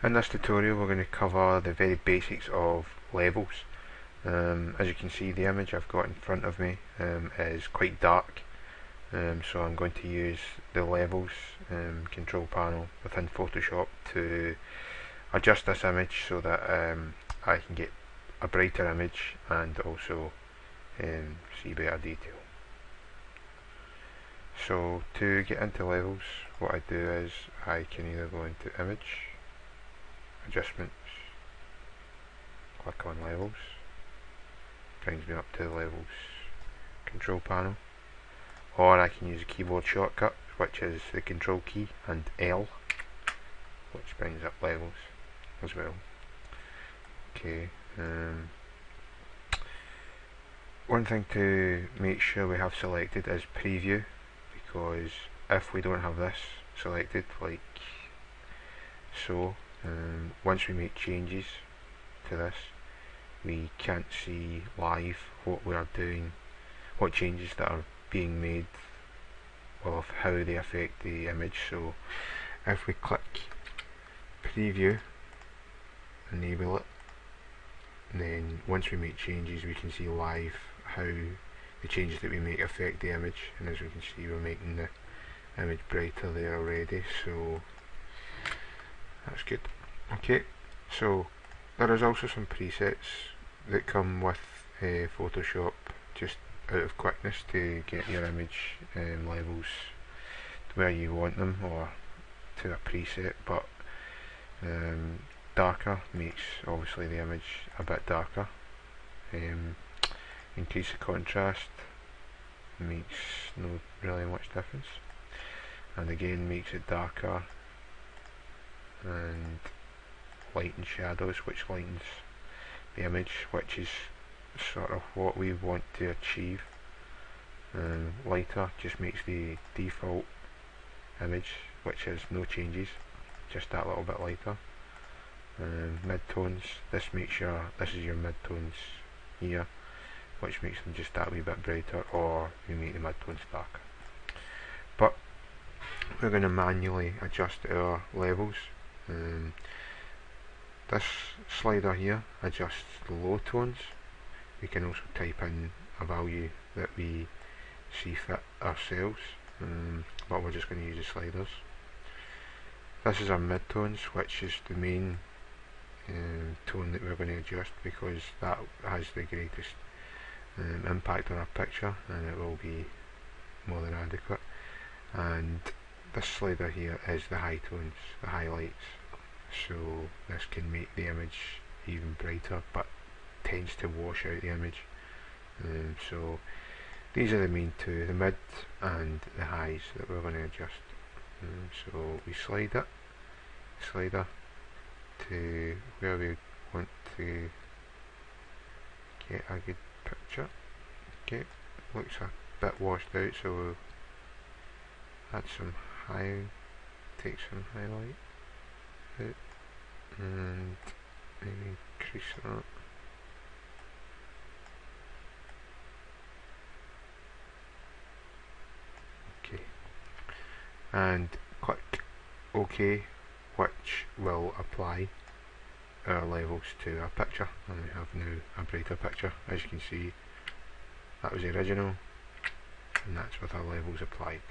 In this tutorial we're going to cover the very basics of levels. As you can see, the image I've got in front of me is quite dark, so I'm going to use the levels control panel within Photoshop to adjust this image so that I can get a brighter image and also see better detail. So to get into levels, what I do is I can either go into image, adjustments, click on levels, brings me up to the levels control panel, or I can use a keyboard shortcut, which is the control key and L, which brings up levels as well. Okay, one thing to make sure we have selected is preview, because if we don't have this selected, like so, once we make changes to this, we can't see live what we are doing, what changes that are being made, of how they affect the image. So if we click preview, enable it, then once we make changes we can see live how the changes that we make affect the image, and as we can see we're making the image brighter there already, so that's good. Okay, so there is also some presets that come with Photoshop, just out of quickness, to get your image levels to where you want them, or to a preset, but darker makes obviously the image a bit darker. Increase the contrast makes no really much difference, and again makes it darker, and lighten shadows, which lightens the image, which is sort of what we want to achieve. Lighter just makes the default image, which has no changes, just that little bit lighter. Midtones, this makes sure this is your midtones here, which makes them just that wee bit brighter, or we make the midtones darker. But we're going to manually adjust our levels. This slider here adjusts the low tones. We can also type in a value that we see fit ourselves, but we're just going to use the sliders. This is our midtones, which is the main tone that we're going to adjust, because that has the greatest impact on our picture, and it will be more than adequate. And this slider here is the high tones, the highlights, so this can make the image even brighter but tends to wash out the image. So these are the main two, the mid and the highs, that we're going to adjust. So we slide it, slider, to where we want to get a good picture. Okay, looks a bit washed out, so we'll add some take some highlight out, and maybe increase that. Okay, and click OK, which will apply our levels to our picture, and we have now a brighter picture. As you can see, that was the original, and that's with our levels applied.